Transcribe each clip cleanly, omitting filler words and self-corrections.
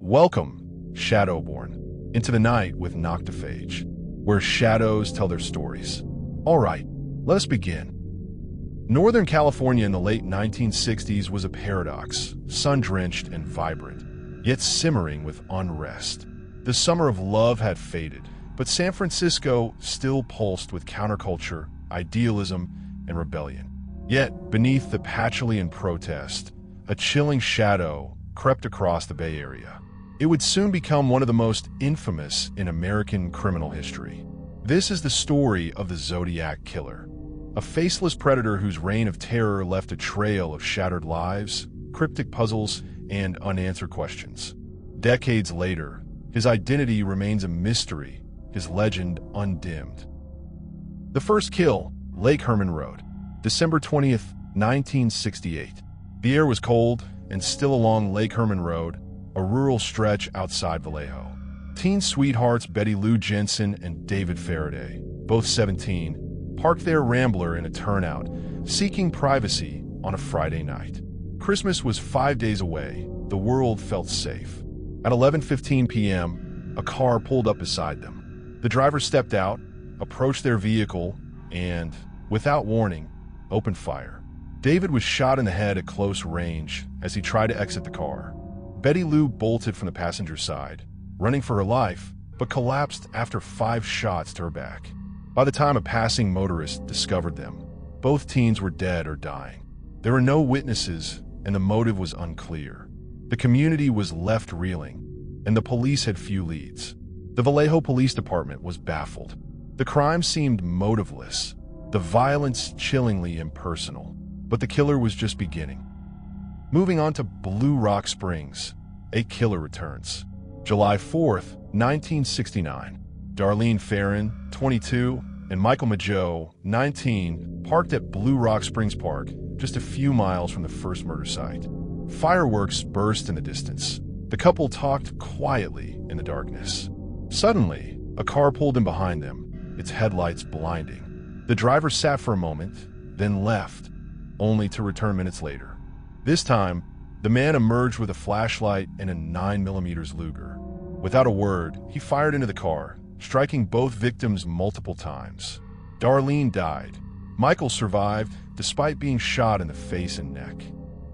Welcome, Shadowborn, into the night with Noctophage, where shadows tell their stories. All right, let us begin. Northern California in the late 1960s was a paradox, sun-drenched and vibrant, yet simmering with unrest. The summer of love had faded, but San Francisco still pulsed with counterculture, idealism, and rebellion. Yet, beneath the patchouli and protest, a chilling shadow crept across the Bay Area. It would soon become one of the most infamous in American criminal history. This is the story of the Zodiac Killer, a faceless predator whose reign of terror left a trail of shattered lives, cryptic puzzles, and unanswered questions. Decades later, his identity remains a mystery, his legend undimmed. The first kill, Lake Herman Road, December 20th, 1968. The air was cold, and still along Lake Herman Road, a rural stretch outside Vallejo. Teen sweethearts Betty Lou Jensen and David Faraday, both 17, parked their Rambler in a turnout, seeking privacy on a Friday night. Christmas was 5 days away. The world felt safe. At 11:15 p.m., a car pulled up beside them. The driver stepped out, approached their vehicle, and, without warning, opened fire. David was shot in the head at close range as he tried to exit the car. Betty Lou bolted from the passenger side, running for her life, but collapsed after 5 shots to her back. By the time a passing motorist discovered them, both teens were dead or dying. There were no witnesses, and the motive was unclear. The community was left reeling, and the police had few leads. The Vallejo Police Department was baffled. The crime seemed motiveless, the violence chillingly impersonal, but the killer was just beginning. Moving on to Blue Rock Springs, a killer returns. July 4th, 1969. Darlene Farron, 22, and Michael Mageau, 19, parked at Blue Rock Springs Park, just a few miles from the first murder site. Fireworks burst in the distance. The couple talked quietly in the darkness. Suddenly, a car pulled in behind them, its headlights blinding. The driver sat for a moment, then left, only to return minutes later. This time, the man emerged with a flashlight and a 9mm Luger. Without a word, he fired into the car, striking both victims multiple times. Darlene died. Michael survived, despite being shot in the face and neck.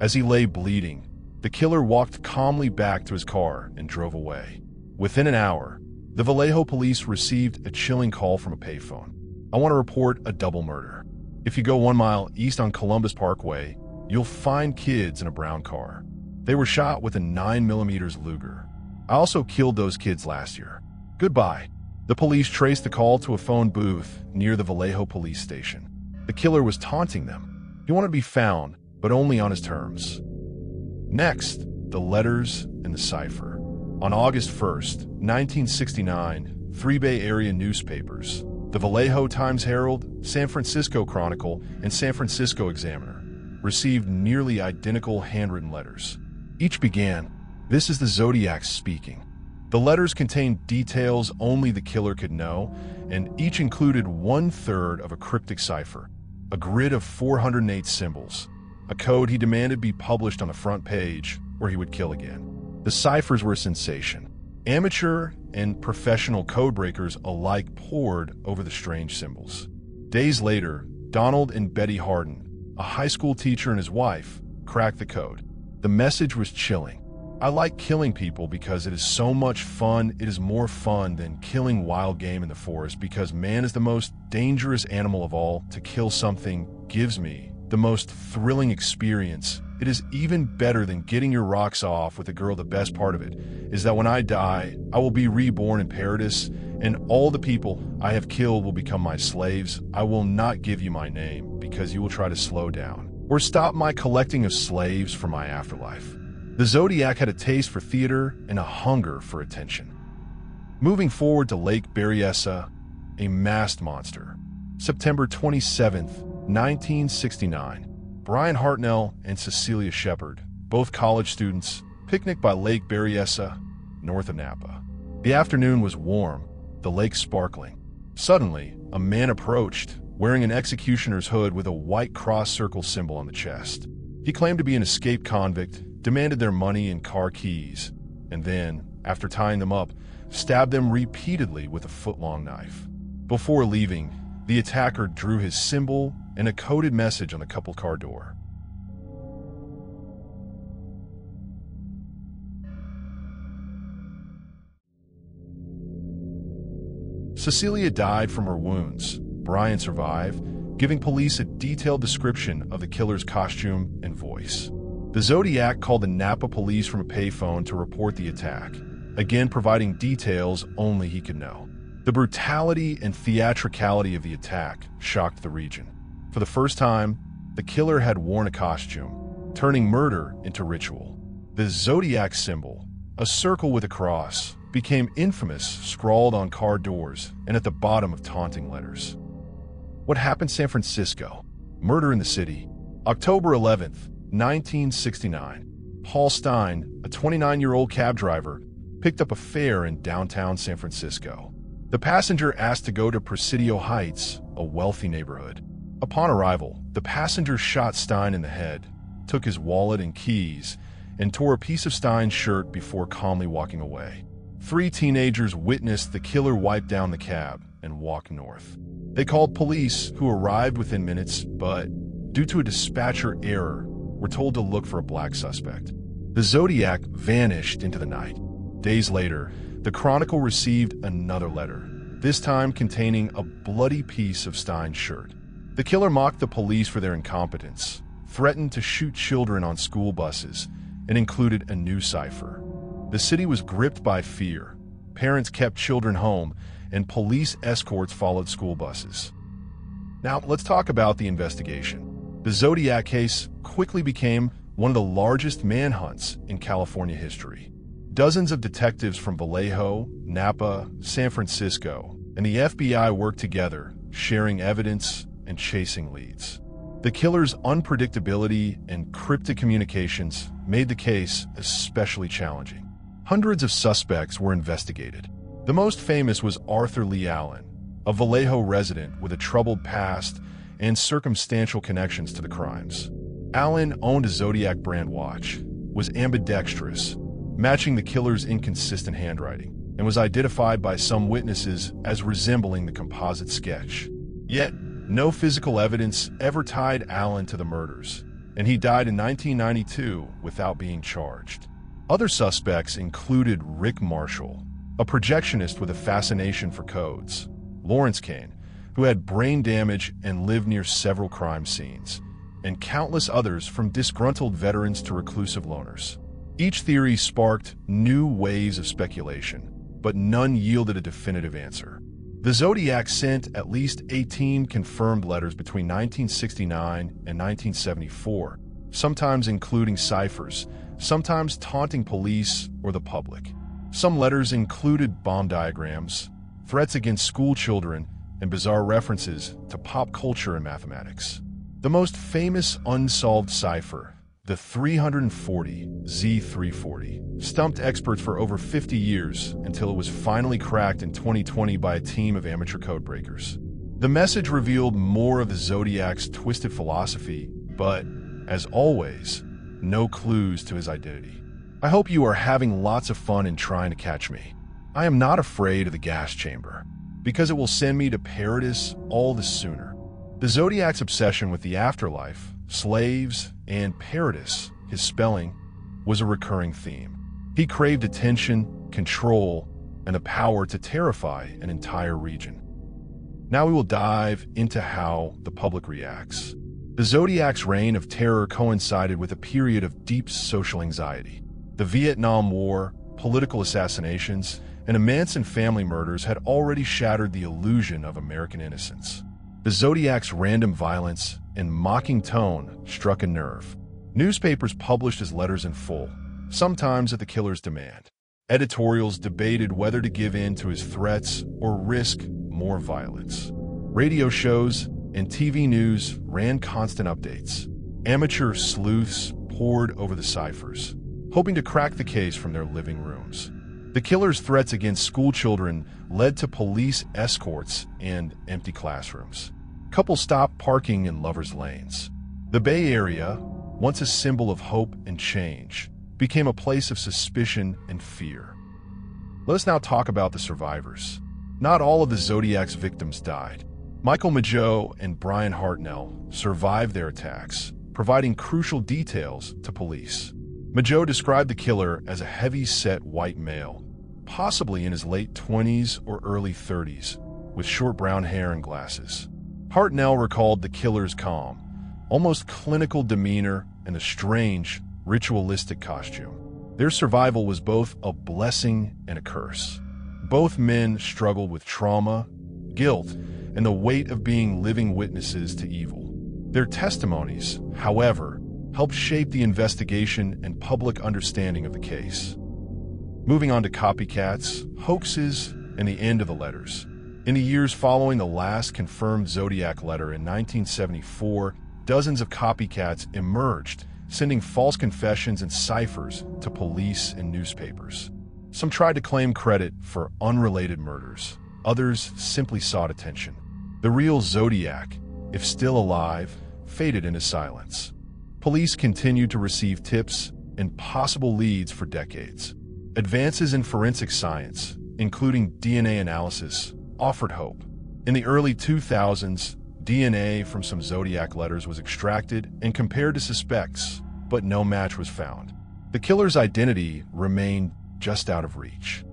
As he lay bleeding, the killer walked calmly back to his car and drove away. Within an hour, the Vallejo police received a chilling call from a payphone. "I want to report a double murder. If you go 1 mile east on Columbus Parkway, you'll find kids in a brown car. They were shot with a 9mm Luger. I also killed those kids last year. Goodbye." The police traced the call to a phone booth near the Vallejo police station. The killer was taunting them. He wanted to be found, but only on his terms. Next, the letters and the cipher. On August 1st, 1969, 3 Bay Area newspapers, the Vallejo Times-Herald, San Francisco Chronicle, and San Francisco Examiner, received nearly identical handwritten letters. Each began, "This is the Zodiac speaking." The letters contained details only the killer could know, and each included 1/3 of a cryptic cipher, a grid of 408 symbols, a code he demanded be published on the front page, where he would kill again. The ciphers were a sensation. Amateur and professional codebreakers alike pored over the strange symbols. Days later, Donald and Betty Harden, a high school teacher and his wife, cracked the code. The message was chilling. "I like killing people because it is so much fun. It is more fun than killing wild game in the forest because man is the most dangerous animal of all. To kill something gives me the most thrilling experience. It is even better than getting your rocks off with a girl. The best part of it is that when I die, I will be reborn in paradise, and all the people I have killed will become my slaves. I will not give you my name because you will try to slow down or stop my collecting of slaves for my afterlife." The Zodiac had a taste for theater and a hunger for attention. Moving forward to Lake Berryessa, a masked monster. September 27th, 1969. Brian Hartnell and Cecilia Shepard, both college students, picnicked by Lake Berryessa, north of Napa. The afternoon was warm, the lake sparkling. Suddenly, a man approached, wearing an executioner's hood with a white cross circle symbol on the chest. He claimed to be an escaped convict, demanded their money and car keys, and then, after tying them up, stabbed them repeatedly with a foot-long knife. Before leaving, the attacker drew his symbol and a coded message on the couple car door. Cecilia died from her wounds. Brian survived, giving police a detailed description of the killer's costume and voice. The Zodiac called the Napa police from a payphone to report the attack, again providing details only he could know. The brutality and theatricality of the attack shocked the region. For the first time, the killer had worn a costume, turning murder into ritual. The Zodiac symbol, a circle with a cross, became infamous, scrawled on car doors and at the bottom of taunting letters. What happened in San Francisco? Murder in the city. October 11th, 1969. Paul Stein, a 29-year-old cab driver, picked up a fare in downtown San Francisco. The passenger asked to go to Presidio Heights, a wealthy neighborhood. Upon arrival, the passenger shot Stein in the head, took his wallet and keys, and tore a piece of Stein's shirt before calmly walking away. 3 teenagers witnessed the killer wipe down the cab and walk north. They called police, who arrived within minutes, but, due to a dispatcher error, were told to look for a black suspect. The Zodiac vanished into the night. Days later, the Chronicle received another letter, this time containing a bloody piece of Stein's shirt. The killer mocked the police for their incompetence, threatened to shoot children on school buses, and included a new cipher. The city was gripped by fear. Parents kept children home, and police escorts followed school buses. Now, let's talk about the investigation. The Zodiac case quickly became one of the largest manhunts in California history. Dozens of detectives from Vallejo, Napa, San Francisco, and the FBI worked together, sharing evidence and chasing leads. The killer's unpredictability and cryptic communications made the case especially challenging. Hundreds of suspects were investigated. The most famous was Arthur Lee Allen, a Vallejo resident with a troubled past and circumstantial connections to the crimes. Allen owned a Zodiac brand watch, was ambidextrous, matching the killer's inconsistent handwriting, and was identified by some witnesses as resembling the composite sketch. Yet, no physical evidence ever tied Allen to the murders, and he died in 1992 without being charged. Other suspects included Rick Marshall, a projectionist with a fascination for codes, Lawrence Kane, who had brain damage and lived near several crime scenes, and countless others from disgruntled veterans to reclusive loners. Each theory sparked new waves of speculation, but none yielded a definitive answer. The Zodiac sent at least 18 confirmed letters between 1969 and 1974, sometimes including ciphers, sometimes taunting police or the public. Some letters included bomb diagrams, threats against school children, and bizarre references to pop culture and mathematics. The most famous unsolved cipher, the 340 Z340, stumped experts for over 50 years until it was finally cracked in 2020 by a team of amateur codebreakers. The message revealed more of the Zodiac's twisted philosophy, but, as always, no clues to his identity. I hope you are having lots of fun in trying to catch me. I am not afraid of the gas chamber, because it will send me to paradise all the sooner. The Zodiac's obsession with the afterlife, slaves, and paradise, his spelling, was a recurring theme. He craved attention, control, and the power to terrify an entire region. Now we will dive into how the public reacts. The Zodiac's reign of terror coincided with a period of deep social anxiety. The Vietnam War, political assassinations, and the Manson family murders had already shattered the illusion of American innocence. The Zodiac's random violence and mocking tone struck a nerve. Newspapers published his letters in full, sometimes at the killer's demand. Editorials debated whether to give in to his threats or risk more violence. Radio shows and TV news ran constant updates. Amateur sleuths pored over the ciphers, hoping to crack the case from their living rooms. The killer's threats against school children led to police escorts and empty classrooms. Couples stopped parking in lovers' lanes. The Bay Area, once a symbol of hope and change, became a place of suspicion and fear. Let us now talk about the survivors. Not all of the Zodiac's victims died. Michael Mageau and Brian Hartnell survived their attacks, providing crucial details to police. Mageau described the killer as a heavy-set white male, possibly in his late 20s or early 30s, with short brown hair and glasses. Hartnell recalled the killer's calm, almost clinical demeanor and a strange, ritualistic costume. Their survival was both a blessing and a curse. Both men struggled with trauma, guilt, and the weight of being living witnesses to evil. Their testimonies, however, helped shape the investigation and public understanding of the case. Moving on to copycats, hoaxes, and the end of the letters. In the years following the last confirmed Zodiac letter in 1974, dozens of copycats emerged, sending false confessions and ciphers to police and newspapers. Some tried to claim credit for unrelated murders. Others simply sought attention. The real Zodiac, if still alive, faded into silence. Police continued to receive tips and possible leads for decades. Advances in forensic science, including DNA analysis, offered hope. In the early 2000s, DNA from some Zodiac letters was extracted and compared to suspects, but no match was found. The killer's identity remained just out of reach.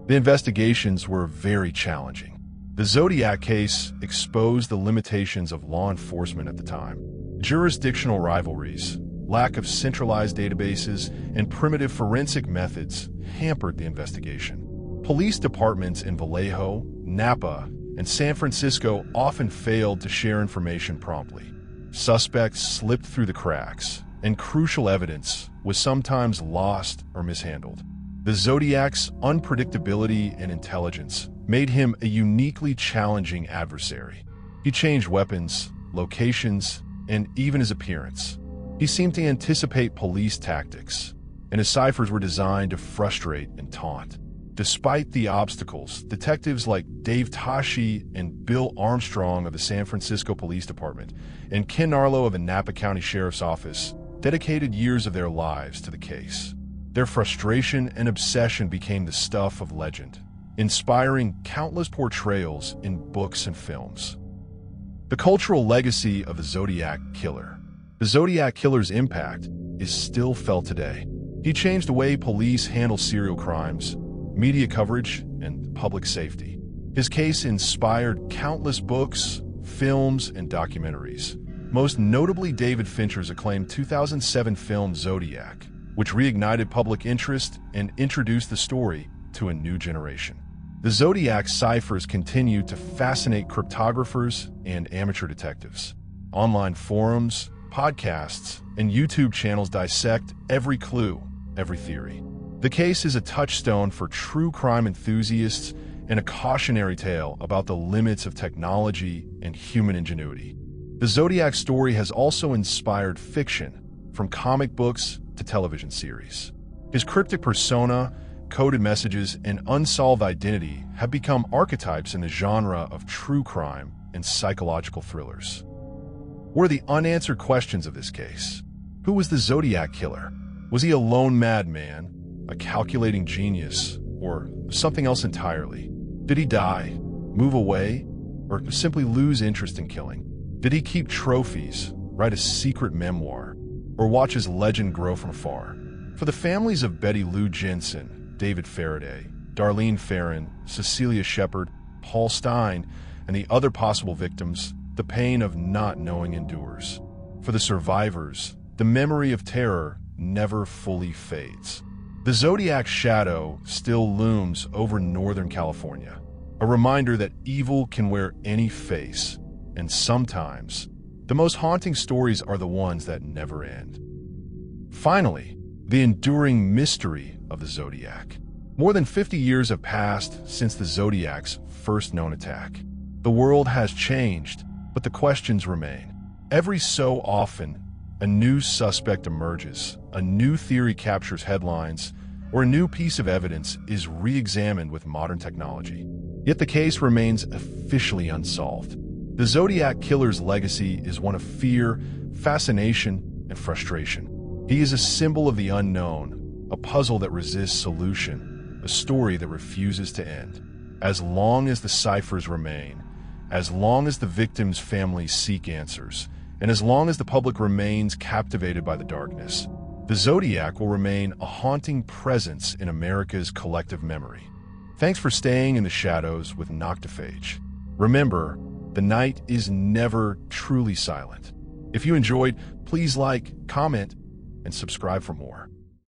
The investigations were very challenging. The Zodiac case exposed the limitations of law enforcement at the time. Jurisdictional rivalries, lack of centralized databases, and primitive forensic methods hampered the investigation. Police departments in Vallejo, Napa, and San Francisco often failed to share information promptly. Suspects slipped through the cracks, and crucial evidence was sometimes lost or mishandled. The Zodiac's unpredictability and intelligence made him a uniquely challenging adversary. He changed weapons, locations, and even his appearance. He seemed to anticipate police tactics, and his ciphers were designed to frustrate and taunt. Despite the obstacles, detectives like Dave Tashi and Bill Armstrong of the San Francisco Police Department and Ken Narlow of the Napa County Sheriff's Office dedicated years of their lives to the case. Their frustration and obsession became the stuff of legend, inspiring countless portrayals in books and films. The cultural legacy of the Zodiac Killer. The Zodiac Killer's impact is still felt today. He changed the way police handle serial crimes, media coverage, and public safety. His case inspired countless books, films, and documentaries, most notably David Fincher's acclaimed 2007 film Zodiac, which reignited public interest and introduced the story to a new generation. The Zodiac ciphers continue to fascinate cryptographers and amateur detectives. Online forums, podcasts, and YouTube channels dissect every clue, every theory. The case is a touchstone for true crime enthusiasts and a cautionary tale about the limits of technology and human ingenuity. The Zodiac story has also inspired fiction, from comic books to television series. His cryptic persona, coded messages, and unsolved identity have become archetypes in the genre of true crime and psychological thrillers. What are the unanswered questions of this case? Who was the Zodiac Killer? Was he a lone madman, a calculating genius, or something else entirely? Did he die, move away, or simply lose interest in killing? Did he keep trophies, write a secret memoir, or watch his legend grow from afar? For the families of Betty Lou Jensen, David Faraday, Darlene Ferrin, Cecilia Shepard, Paul Stein, and the other possible victims, the pain of not knowing endures. For the survivors, the memory of terror never fully fades. The Zodiac's shadow still looms over Northern California, a reminder that evil can wear any face, and sometimes, the most haunting stories are the ones that never end. Finally, the enduring mystery of the Zodiac. More than 50 years have passed since the Zodiac's first known attack. The world has changed, but the questions remain. Every so often, a new suspect emerges, a new theory captures headlines, or a new piece of evidence is re-examined with modern technology. Yet the case remains officially unsolved. The Zodiac Killer's legacy is one of fear, fascination, and frustration. He is a symbol of the unknown, a puzzle that resists solution, a story that refuses to end. As long as the ciphers remain, as long as the victims' families seek answers, and as long as the public remains captivated by the darkness, the Zodiac will remain a haunting presence in America's collective memory. Thanks for staying in the shadows with Noctophage. Remember, the night is never truly silent. If you enjoyed, please like, comment, and subscribe for more.